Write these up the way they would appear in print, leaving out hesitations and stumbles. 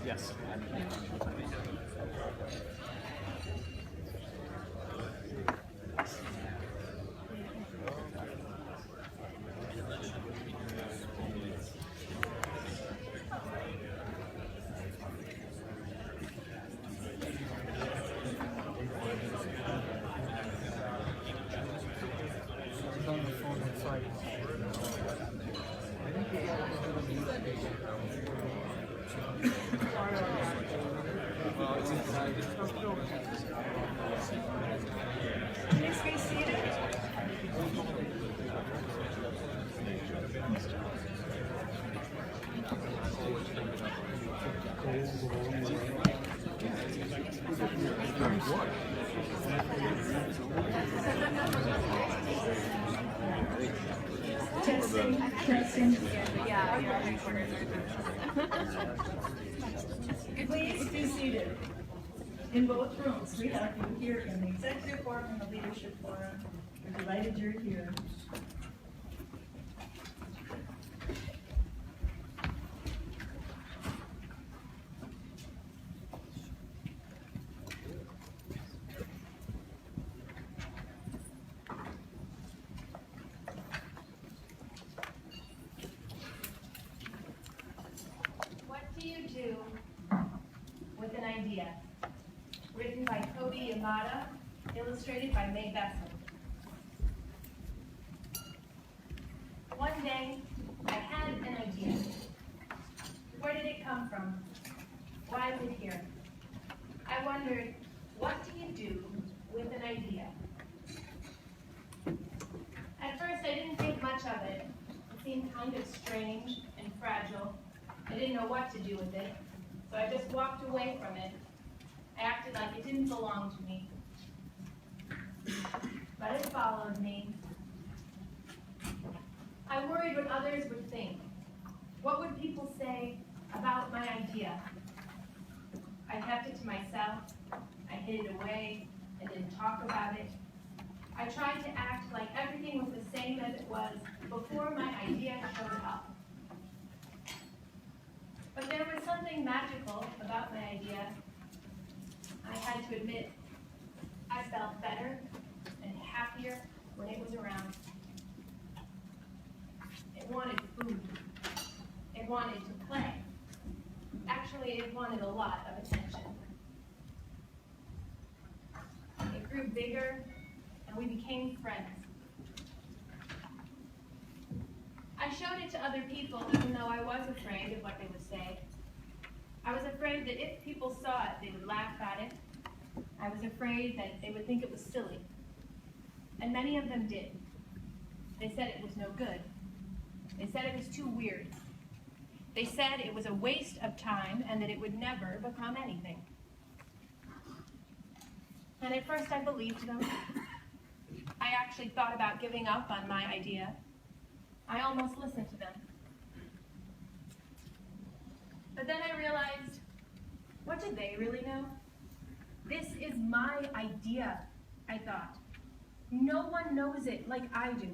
Yes. Please be seated. Testing. Please be seated. In both rooms, we have you here in the Executive Forum and the Leadership Forum. We're delighted you're here. What do you do with an idea? Written by Cody Yamada, illustrated by May Besson. One day, I had an idea. Where did it come from? Why is it here? I wondered, what do you do with an idea? At first, I didn't think much of it. It seemed kind of strange and fragile. I didn't know what to do with it, so I just walked away from it. I acted like it didn't belong to me. But it followed me. I worried what others would think. What would people say about my idea? I kept it to myself. I hid it away. I didn't talk about it. I tried to act like everything was the same as it was before my idea showed up. But there was something magical about my idea. I had to admit, I felt better and happier when it was around. It wanted food. It wanted to play. Actually, it wanted a lot of attention. It grew bigger, and we became friends. I showed it to other people, even though I was afraid of what they would say. I was afraid that if people saw it, they would laugh at it. I was afraid that they would think it was silly. And many of them did. They said it was no good. They said it was too weird. They said it was a waste of time and that it would never become anything. And at first I believed them. I actually thought about giving up on my idea. I almost listened to them. But then I realized, what do they really know? This is my idea, I thought. No one knows it like I do.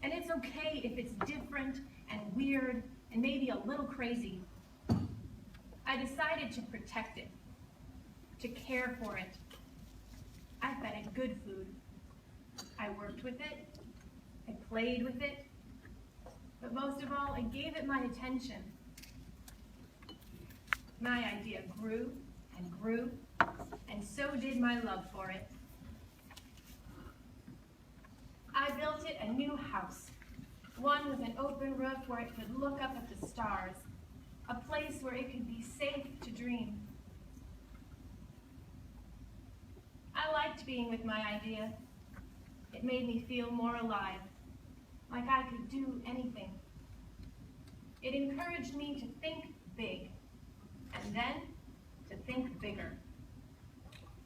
And it's okay if it's different and weird and maybe a little crazy. I decided to protect it, to care for it. I fed it good food. I worked with it. I played with it. But most of all, I gave it my attention. My idea grew and grew, and so did my love for it. I built it a new house, one with an open roof where it could look up at the stars, a place where it could be safe to dream. I liked being with my idea. It made me feel more alive, like I could do anything. It encouraged me to think big, and then to think bigger.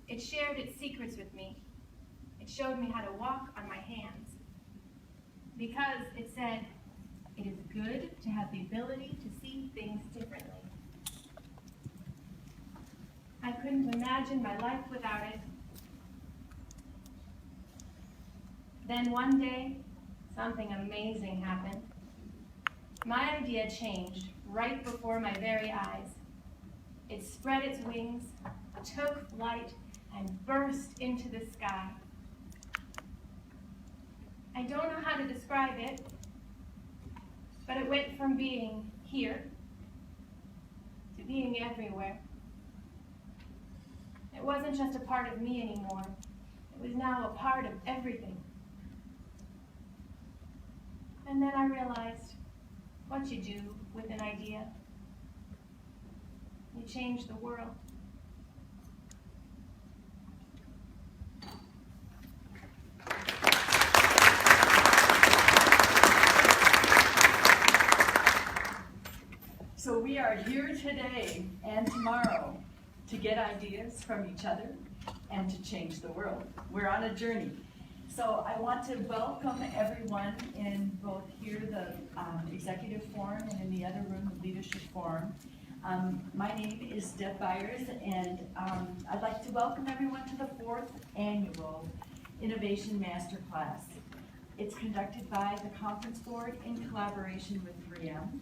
It shared its secrets with me. It showed me how to walk on my hands. Because it said, it is good to have the ability to see things differently. I couldn't imagine my life without it. Then one day, something amazing happened. My idea changed right before my very eyes. It spread its wings, took flight, and burst into the sky. I don't know how to describe it, but it went from being here to being everywhere. It wasn't just a part of me anymore. It was now a part of everything. And then I realized what you do with an idea. You change the world. So we are here today and tomorrow to get ideas from each other and to change the world. We're on a journey. So I want to welcome everyone in both here, the Executive Forum, and in the other room, the Leadership Forum. My name is Deb Byers, and I'd like to welcome everyone to the 4th Annual Innovation Masterclass. It's conducted by the Conference Board in collaboration with 3M.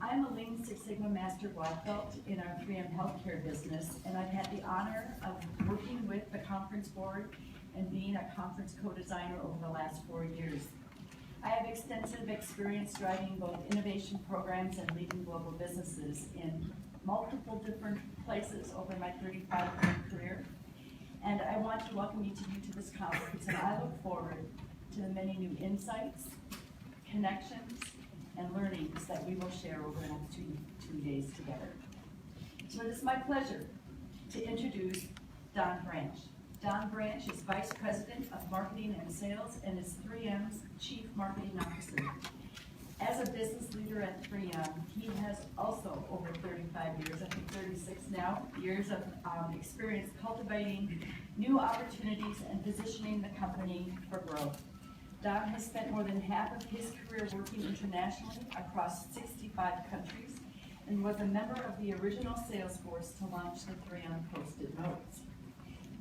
I'm a Lean Six Sigma Master Black Belt in our 3M healthcare business, and I've had the honor of working with the Conference Board and being a conference co-designer over the last 4 years. I have extensive experience driving both innovation programs and leading global businesses in multiple different places over my 35-year career. And I want to welcome each of you to this conference, and I look forward to the many new insights, connections, and learnings that we will share over the next two days together. So it is my pleasure to introduce Don Branch. Don Branch is Vice President of Marketing and Sales and is 3M's Chief Marketing Officer. As a business leader at 3M, he has also over 35 years, I think 36 now, years of experience cultivating new opportunities and positioning the company for growth. Don has spent more than half of his career working internationally across 65 countries and was a member of the original sales force to launch the 3M Post-it Notes.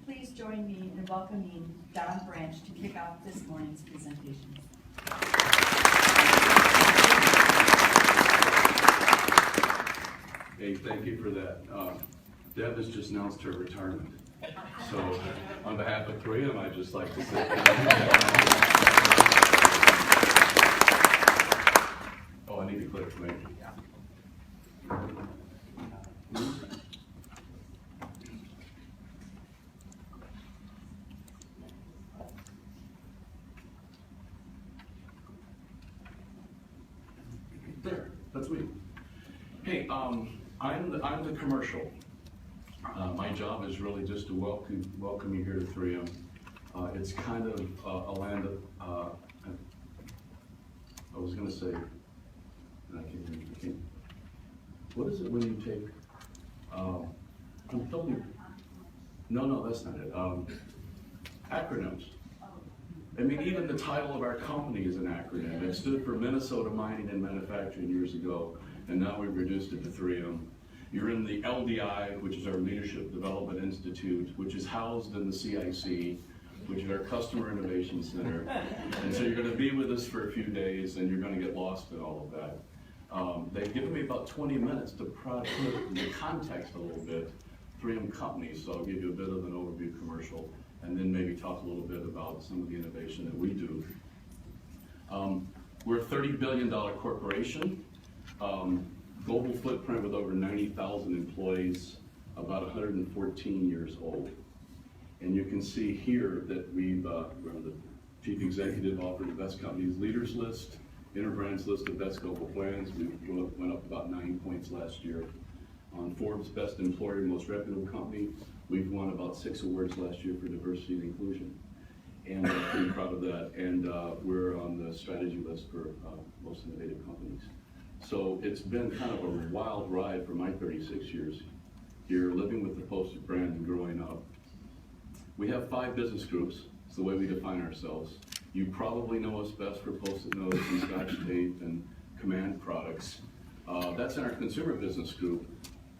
Please join me in welcoming Don Branch to kick off this morning's presentation. Hey, thank you for that. Deb has just announced her retirement. So on behalf of 3M, I'd just like to say oh, I need to click for me. There, that's me. Hey, I'm the commercial. My job is really just to welcome you here to 3M. It's kind of a land of, I was going to say, and I can't. What is it when you take? No, that's not it. Acronyms. I mean, even the title of our company is an acronym. It stood for Minnesota Mining and Manufacturing years ago, and now we've reduced it to 3M. You're in the LDI, which is our Leadership Development Institute, which is housed in the CIC, which is our Customer Innovation Center. And so you're going to be with us for a few days, and you're going to get lost in all of that. They've given me about 20 minutes to put the context a little bit, 3M companies, so I'll give you a bit of an overview commercial, and then maybe talk a little bit about some of the innovation that we do. We're a $30 billion corporation, global footprint with over 90,000 employees, about 114 years old. And you can see here that we're the Chief Executive Officer of the Best Companies Leaders List, Interbrand's list of best global plans. We went up about 9 points last year. On Forbes' Best Employer, Most Reputable Company, we've won about 6 awards last year for diversity and inclusion. And we're pretty proud of that. And we're on the strategy list for most innovative companies. So it's been kind of a wild ride for my 36 years here, living with the Post-it brand and growing up. We have 5 business groups. It's the way we define ourselves. You probably know us best for Post-it notes and Scotch tape and Command products. That's in our consumer business group.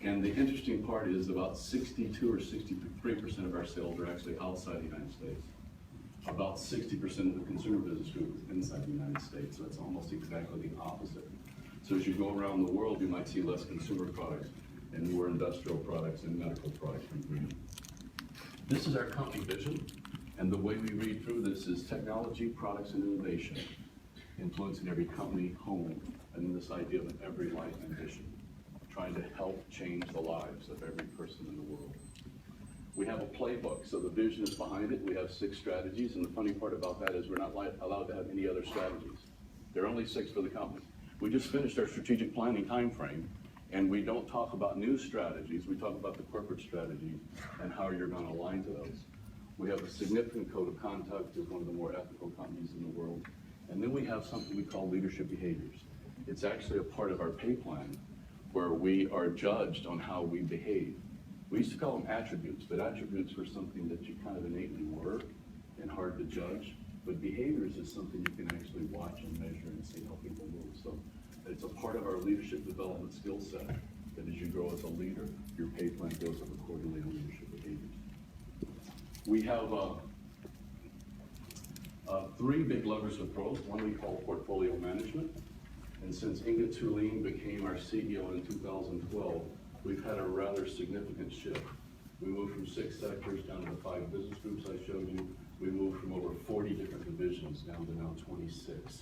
And the interesting part is about 62 or 63% of our sales are actually outside the United States. About 60% of the consumer business group is inside the United States, so it's almost exactly the opposite. So as you go around the world, you might see less consumer products and more industrial products and medical products from green. This is our company vision, and the way we read through this is technology, products, and innovation, influencing every company, home, and then this idea of an every life ambition, trying to help change the lives of every person in the world. We have a playbook, so the vision is behind it. We have 6 strategies, and the funny part about that is we're not allowed to have any other strategies. There are only 6 for the company. We just finished our strategic planning time frame, and we don't talk about new strategies. We talk about the corporate strategy and how you're going to align to those. We have a significant code of conduct as one of the more ethical companies in the world. And then we have something we call leadership behaviors. It's actually a part of our pay plan where we are judged on how we behave. We used to call them attributes, but attributes were something that you kind of innately were and hard to judge. But behaviors is something you can actually watch and measure and see how people move. So it's a part of our leadership development skill set that as you grow as a leader, your pay plan goes up accordingly on leadership behaviors. We have 3 big levers of growth. One we call portfolio management. And since Inga Tulin became our CEO in 2012, we've had a rather significant shift. We moved from 6 sectors down to the 5 business groups I showed you. We moved from over 40 different divisions down to now 26.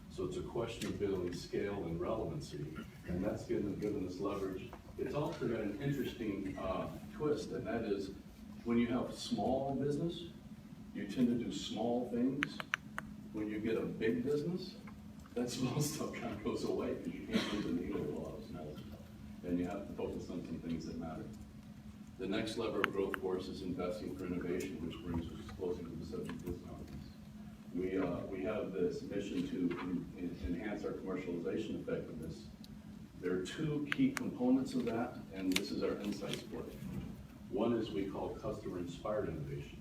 So it's a question of building scale and relevancy, and that's given us leverage. It's also got an interesting twist, and that is when you have small business, you tend to do small things. When you get a big business, that small stuff kind of goes away because you can't move the needle with a lot of small stuff, and you have to focus on some things that matter. The next lever of growth for us is investing for innovation, which brings us closer to the subject of this conference. We have this mission to enhance our commercialization effectiveness. There are 2 key components of that, and this is our insights work. One is we call customer-inspired innovation,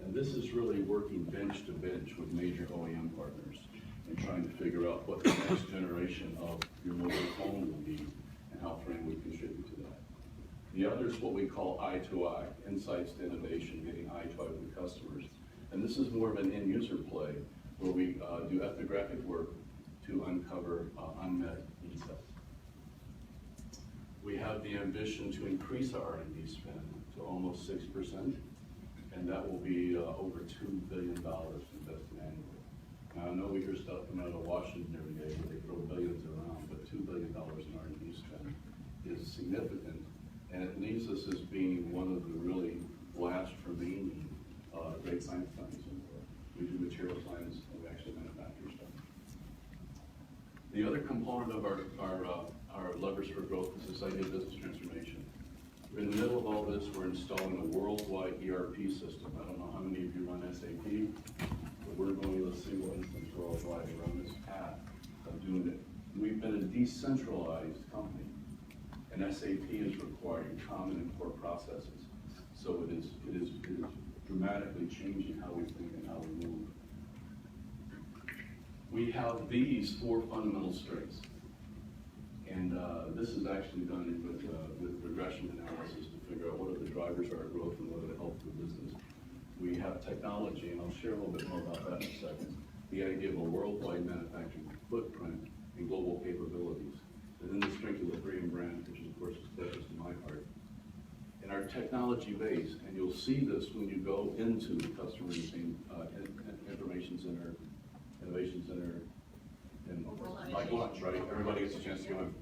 and this is really working bench to bench with major OEM partners and trying to figure out what the next generation of your mobile phone will be and how Frame would contribute to that. The other is what we call eye-to-eye, insights to innovation, getting eye-to-eye with the customers. And this is more of an end-user play where we do ethnographic work to uncover unmet need sets. We have the ambition to increase our R&D spend to almost 6%, and that will be over $2 billion invested annually. Now, I know we hear stuff coming out of Washington every day where they throw billions around, but $2 billion in R&D spend is significant, and it leaves us as being one of the really last remaining great science companies in the world. We do material science, and we actually manufacture stuff. The other component of our levers for growth is this idea of business transformation. We're in the middle of all this. We're installing a worldwide ERP system. I don't know how many of you run SAP, but we're going to a single instance worldwide. We're on this path of doing it. We've been a decentralized company, and SAP is requiring common and core processes. So it is dramatically changing how we think and how we move. We have these 4 fundamental strengths. And this is actually done with regression analysis to figure out what are the drivers of our growth and what are the health of the business. We have technology, and I'll share a little bit more about that in a second. The idea of a worldwide manufacturing footprint and global capabilities. And then the strength of the Korean brand, which of course is closest to my heart. And our technology base, and you'll see this when you go into the customer information center, innovation center, and like lunch, right? Everybody gets a chance to go in.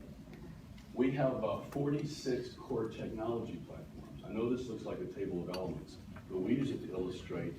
We have 46 core technology platforms. I know this looks like a table of elements, but we use it to illustrate